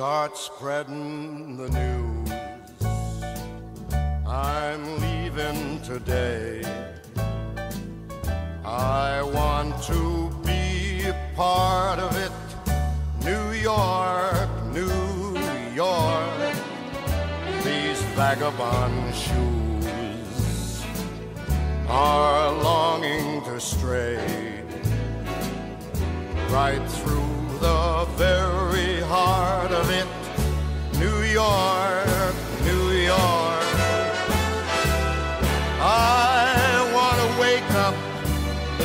start spreading the news. I'm leaving today. I want to be a part of it. New York, New York. These vagabond shoes are longing to stray right through the very heart of it. New York, New York. I want to wake up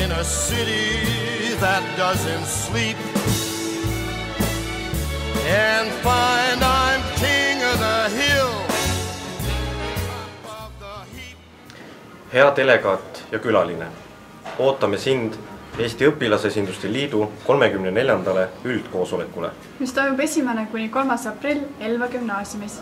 in a city that doesn't sleep and find I'm king of the hill. Hea delegaat ja külaline, ootame sind Eesti Õpilasesinduste Liidu 34. üldkoosolekule, mis toimub 1. kuni 3. aprill Elva gümnaasiumis.